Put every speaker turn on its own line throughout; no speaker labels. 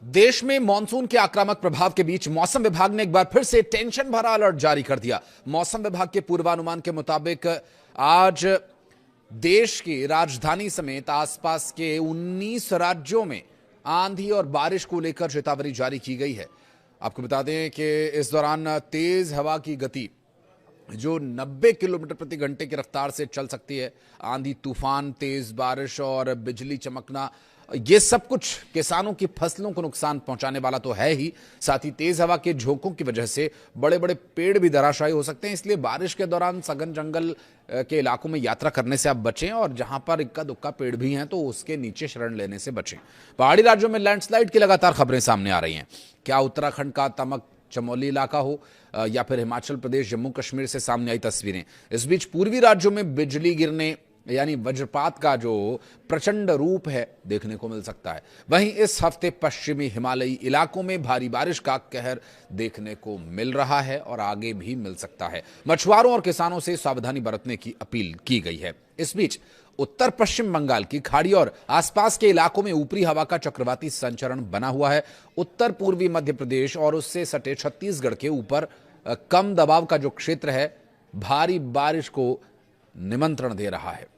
देश में मानसून के आक्रामक प्रभाव के बीच मौसम विभाग ने एक बार फिर से टेंशन भरा अलर्ट जारी कर दिया। मौसम विभाग के पूर्वानुमान के मुताबिक आज देश की राजधानी समेत आसपास के 19 राज्यों में आंधी और बारिश को लेकर चेतावनी जारी की गई है। आपको बता दें कि इस दौरान तेज हवा की गति जो 90 किलोमीटर प्रति घंटे की रफ्तार से चल सकती है। आंधी, तूफान, तेज बारिश और बिजली चमकना, ये सब कुछ किसानों की फसलों को नुकसान पहुंचाने वाला तो है ही, साथ ही तेज हवा के झोंकों की वजह से बड़े बड़े पेड़ भी धराशायी हो सकते हैं। इसलिए बारिश के दौरान सघन जंगल के इलाकों में यात्रा करने से आप बचें और जहां पर इक्का दुक्का पेड़ भी हैं तो उसके नीचे शरण लेने से बचें। पहाड़ी राज्यों में लैंडस्लाइड की लगातार खबरें सामने आ रही हैं। क्या उत्तराखंड का तमक चमोली इलाका हो या फिर हिमाचल प्रदेश, जम्मू कश्मीर से सामने आई तस्वीरें। इस बीच पूर्वी राज्यों में बिजली गिरने यानी वज्रपात का जो प्रचंड रूप है देखने को मिल सकता है। वहीं इस हफ्ते पश्चिमी हिमालयी इलाकों में भारी बारिश का कहर देखने को मिल रहा है और आगे भी मिल सकता है। मछुआरों और किसानों से सावधानी बरतने की अपील की गई है। इस बीच उत्तर पश्चिम बंगाल की खाड़ी और आसपास के इलाकों में ऊपरी हवा का चक्रवाती संचरण बना हुआ है। उत्तर पूर्वी मध्य प्रदेश और उससे सटे छत्तीसगढ़ के ऊपर कम दबाव का जो क्षेत्र है भारी बारिश को निमंत्रण दे रहा है।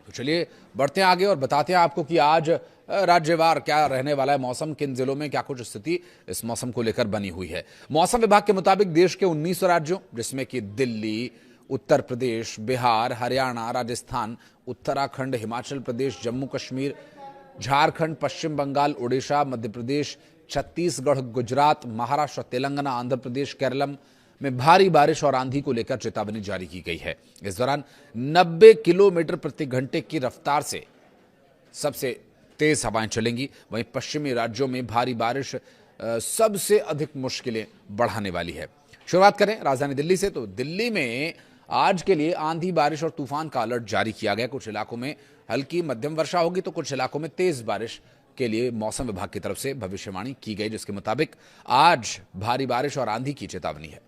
तो चलिए बढ़ते हैं आगे और बताते हैं आपको कि आज राज्यवार क्या रहने वाला है मौसम, किन जिलों में क्या कुछ स्थिति इस मौसम को लेकर बनी हुई है। मौसम विभाग के मुताबिक देश के 19 राज्यों जिसमें कि दिल्ली, उत्तर प्रदेश, बिहार, हरियाणा, राजस्थान, उत्तराखंड, हिमाचल प्रदेश, जम्मू कश्मीर, झारखंड, पश्चिम बंगाल, उड़ीसा, मध्य प्रदेश, छत्तीसगढ़, गुजरात, महाराष्ट्र, तेलंगाना, आंध्र प्रदेश, केरलम में भारी बारिश और आंधी को लेकर चेतावनी जारी की गई है। इस दौरान 90 किलोमीटर प्रति घंटे की रफ्तार से सबसे तेज हवाएं चलेंगी। वहीं पश्चिमी राज्यों में भारी बारिश सबसे अधिक मुश्किलें बढ़ाने वाली है। शुरुआत करें राजधानी दिल्ली से, तो दिल्ली में आज के लिए आंधी, बारिश और तूफान का अलर्ट जारी किया गया। कुछ इलाकों में हल्की मध्यम वर्षा होगी तो कुछ इलाकों में तेज बारिश के लिए मौसम विभाग की तरफ से भविष्यवाणी की गई, जिसके मुताबिक आज भारी बारिश और आंधी की चेतावनी है।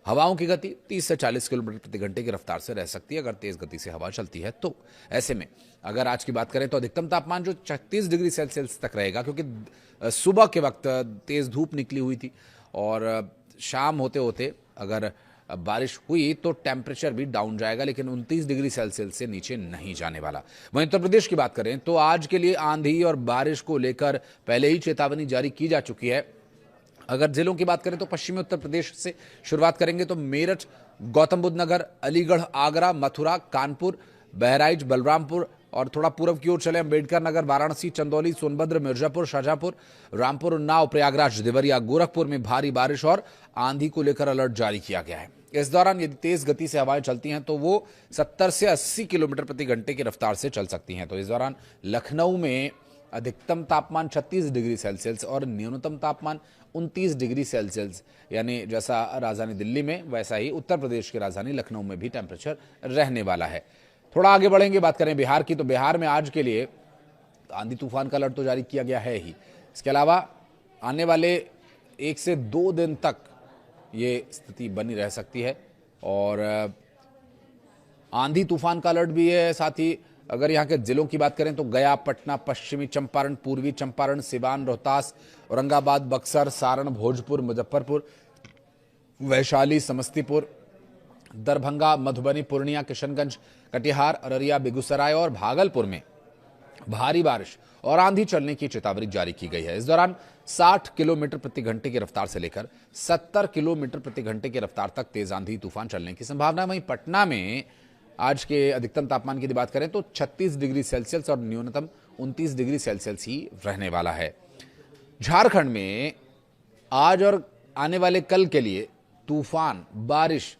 हवाओं की गति 30 से 40 किलोमीटर प्रति घंटे की रफ्तार से रह सकती है अगर तेज गति से हवा चलती है तो। ऐसे में अगर आज की बात करें तो अधिकतम तापमान जो 36 डिग्री सेल्सियस तक रहेगा, क्योंकि सुबह के वक्त तेज धूप निकली हुई थी और शाम होते होते अगर बारिश हुई तो टेम्परेचर भी डाउन जाएगा, लेकिन 29 डिग्री सेल्सियस से नीचे नहीं जाने वाला। वहीं उत्तर प्रदेश की बात करें तो आज के लिए आंधी और बारिश को लेकर पहले ही चेतावनी जारी की जा चुकी है। अगर जिलों की बात करें तो पश्चिमी उत्तर प्रदेश से शुरुआत करेंगे तो मेरठ, गौतम बुद्ध नगर, अलीगढ़, आगरा, मथुरा, कानपुर, बहराइच, बलरामपुर और थोड़ा पूर्व की ओर चले अम्बेडकर नगर, वाराणसी, चंदौली, सोनभद्र, मिर्जापुर, शाहजहांपुर, रामपुर, उन्नाव, प्रयागराज, देवरिया, गोरखपुर में भारी बारिश और आंधी को लेकर अलर्ट जारी किया गया है। इस दौरान यदि तेज गति से हवाएं चलती हैं तो वो 70 से 80 किलोमीटर प्रति घंटे की रफ्तार से चल सकती हैं। तो इस दौरान लखनऊ में अधिकतम तापमान 36 डिग्री सेल्सियस और न्यूनतम तापमान 29 डिग्री सेल्सियस, यानी जैसा राजधानी दिल्ली में वैसा ही उत्तर प्रदेश की राजधानी लखनऊ में भी टेम्परेचर रहने वाला है। थोड़ा आगे बढ़ेंगे, बात करें बिहार की, तो बिहार में आज के लिए आंधी तूफान का अलर्ट तो जारी किया गया है ही। इसके अलावा आने वाले 1 से 2 दिन तक ये स्थिति बनी रह सकती है और आंधी तूफान का अलर्ट भी है। साथ ही अगर यहाँ के जिलों की बात करें तो गया, पटना, पश्चिमी चंपारण, पूर्वी चंपारण, सिवान, रोहतास, औरंगाबाद, बक्सर, सारण, भोजपुर, मुजफ्फरपुर, वैशाली, समस्तीपुर, दरभंगा, मधुबनी, पूर्णिया, किशनगंज, कटिहार, अररिया, बेगूसराय और भागलपुर में भारी बारिश और आंधी चलने की चेतावनी जारी की गई है। इस दौरान 60 किलोमीटर प्रति घंटे की रफ्तार से लेकर 70 किलोमीटर प्रति घंटे की रफ्तार तक तेज आंधी तूफान चलने की संभावना है। वहीं पटना में आज के अधिकतम तापमान की बात करें तो 36 डिग्री सेल्सियस और न्यूनतम 29 डिग्री सेल्सियस ही रहने वाला है। झारखंड में आज और आने वाले कल के लिए तूफान, बारिश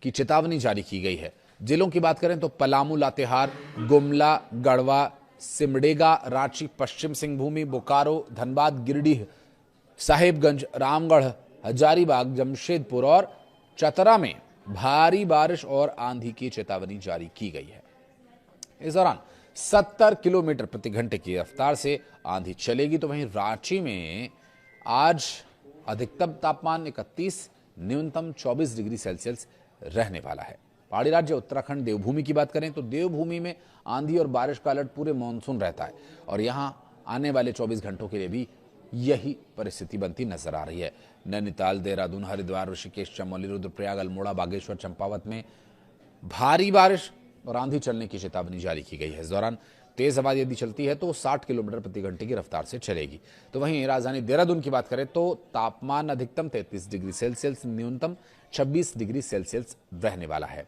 की चेतावनी जारी की गई है। जिलों की बात करें तो पलामू, लातेहार, गुमला, गढ़वा, सिमडेगा, रांची, पश्चिम सिंहभूमि, बोकारो, धनबाद, गिरिडीह, साहेबगंज, रामगढ़, हजारीबाग, जमशेदपुर और चतरा में भारी बारिश और आंधी की चेतावनी जारी की गई है। इस दौरान 70 किलोमीटर प्रति घंटे की रफ्तार से आंधी चलेगी। तो वहीं रांची में आज अधिकतम तापमान 31, न्यूनतम 24 डिग्री सेल्सियस रहने वाला है। पहाड़ी राज्य उत्तराखंड देवभूमि की बात करें तो देवभूमि में आंधी और बारिश का अलर्ट पूरे मानसून रहता है और यहां आने वाले 24 घंटों के लिए भी यही परिस्थिति बनती नजर आ रही है। नैनीताल, देहरादून, हरिद्वार, ऋषिकेश, चमोली, रुद्रप्रयाग, अल्मोड़ा, बागेश्वर, चंपावत में भारी बारिश और आंधी चलने की चेतावनी जारी की गई है। इस दौरान तेज हवा यदि चलती है तो 60 किलोमीटर प्रति घंटे की रफ्तार से चलेगी। तो वहीं राजधानी देहरादून की बात करें तो तापमान अधिकतम 33 डिग्री सेल्सियस, न्यूनतम 26 डिग्री सेल्सियस रहने वाला है।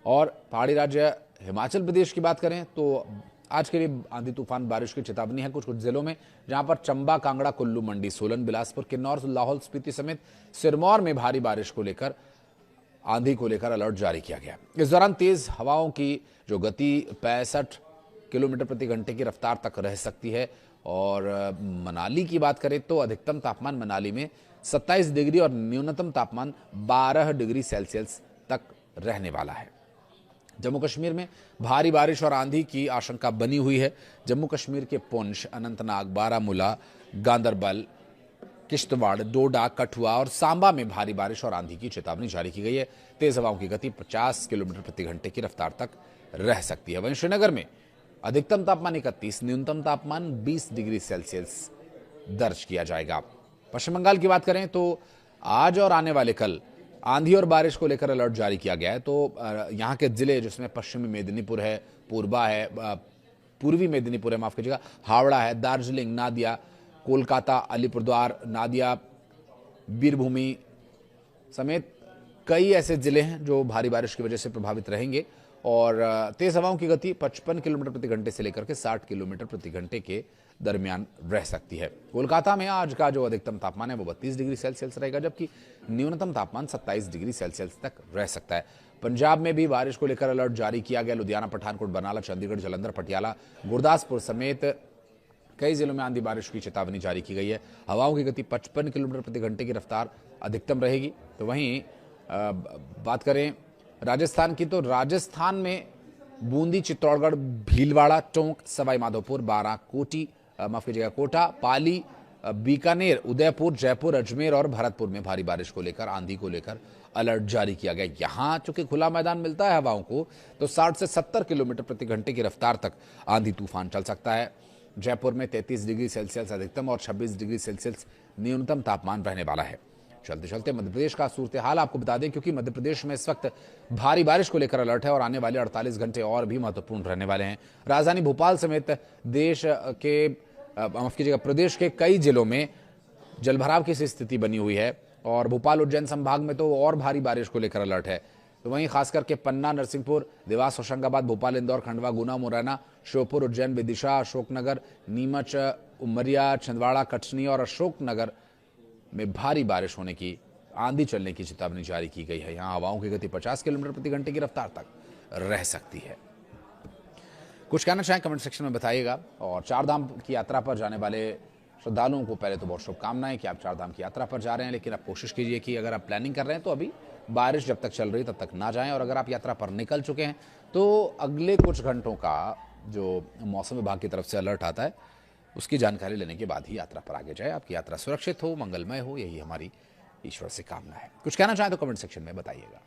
और पहाड़ी राज्य हिमाचल प्रदेश की बात करें तो आज के लिए आंधी तूफान बारिश की चेतावनी है कुछ कुछ जिलों में, जहां पर चंबा, कांगड़ा, कुल्लू, मंडी, सोलन, बिलासपुर, किन्नौर, लाहौल स्पीति समेत सिरमौर में भारी बारिश को लेकर आंधी को लेकर अलर्ट जारी किया गया। इस दौरान तेज हवाओं की जो गति 65 किलोमीटर प्रति घंटे की रफ्तार तक रह सकती है। और मनाली की बात करें तो अधिकतम तापमान मनाली में 27 डिग्री और न्यूनतम तापमान 12 डिग्री सेल्सियस तक रहने वाला है। जम्मू कश्मीर में भारी बारिश और आंधी की आशंका बनी हुई है। जम्मू कश्मीर के पुंछ, अनंतनाग, बारामूला, गांदरबल, किश्तवाड़, डोडा, कठुआ और सांबा में भारी बारिश और आंधी की चेतावनी जारी की गई है। तेज हवाओं की गति 50 किलोमीटर प्रति घंटे की रफ्तार तक रह सकती है। वहीं श्रीनगर में अधिकतम तापमान 31, न्यूनतम तापमान 20 डिग्री सेल्सियस दर्ज किया जाएगा। पश्चिम बंगाल की बात करें तो आज और आने वाले कल आंधी और बारिश को लेकर अलर्ट जारी किया गया है। तो यहाँ के जिले जिसमें पश्चिमी मेदिनीपुर है, पूर्वा है, पूर्वी मेदिनीपुर है, माफ कीजिएगा, हावड़ा है, दार्जिलिंग, नादिया, कोलकाता, अलीपुरद्वार, नादिया, बीरभूमि समेत कई ऐसे जिले हैं जो भारी बारिश की वजह से प्रभावित रहेंगे। और तेज हवाओं की गति 55 किलोमीटर प्रति घंटे से लेकर के 60 किलोमीटर प्रति घंटे के दरमियान रह सकती है। कोलकाता में आज का जो अधिकतम तापमान है वो 32 डिग्री सेल्सियस रहेगा, जबकि न्यूनतम तापमान 27 डिग्री सेल्सियस तक रह सकता है। पंजाब में भी बारिश को लेकर अलर्ट जारी किया गया। लुधियाना, पठानकोट, बरनाला, चंडीगढ़, जालंधर, पटियाला, गुरदासपुर समेत कई जिलों में आंधी बारिश की चेतावनी जारी की गई है। हवाओं की गति 55 किलोमीटर प्रति घंटे की रफ्तार अधिकतम रहेगी। तो वहीं बात करें राजस्थान की तो राजस्थान में बूंदी, चित्तौड़गढ़, भीलवाड़ा, टोंक, सवाई माधोपुर, बारां, कोटा, पाली, बीकानेर, उदयपुर, जयपुर, अजमेर और भरतपुर में भारी बारिश को लेकर, आंधी को लेकर अलर्ट जारी किया गया। यहां चूंकि खुला मैदान मिलता है हवाओं को, तो 60 से 70 किलोमीटर प्रति घंटे की रफ्तार तक आंधी तूफान चल सकता है। जयपुर में 33 डिग्री सेल्सियस अधिकतम और 26 डिग्री सेल्सियस न्यूनतम तापमान रहने वाला है। चलते चलते मध्य प्रदेश का सूरत हाल आपको बता दें, क्योंकि मध्य प्रदेश में इस वक्त भारी बारिश को लेकर अलर्ट है और आने वाले 48 घंटे और भी महत्वपूर्ण रहने वाले हैं। राजधानी भोपाल समेत देश के माफ कीजिएगा प्रदेश के कई जिलों में जलभराव की स्थिति बनी हुई है और भोपाल, उज्जैन संभाग में तो और भारी बारिश को लेकर अलर्ट है। तो वहीं खासकर के पन्ना, नरसिंहपुर, देवास, होशंगाबाद, भोपाल, इंदौर, खंडवा, गुना, मुरैना, श्योपुर, उज्जैन, विदिशा, अशोकनगर, नीमच, उमरिया, छिंदवाड़ा, कटनी और अशोकनगर में भारी बारिश होने की, आंधी चलने की चेतावनी जारी की गई है। यहां हवाओं की गति 50 किलोमीटर प्रति घंटे की रफ्तार तक रह सकती है। कुछ कहना चाहें कमेंट सेक्शन में बताइएगा। और चारधाम की यात्रा पर जाने वाले श्रद्धालुओं को पहले तो बहुत शुभकामनाएं कि आप चारधाम की यात्रा पर जा रहे हैं, लेकिन आप कोशिश कीजिए कि अगर आप प्लानिंग कर रहे हैं तो अभी बारिश जब तक चल रही तब तक ना जाएं। और अगर आप यात्रा पर निकल चुके हैं तो अगले कुछ घंटों का जो मौसम विभाग की तरफ से अलर्ट आता है उसकी जानकारी लेने के बाद ही यात्रा पर आगे जाए। आपकी यात्रा सुरक्षित हो, मंगलमय हो, यही हमारी ईश्वर से कामना है। कुछ कहना चाहें तो कमेंट सेक्शन में बताइएगा।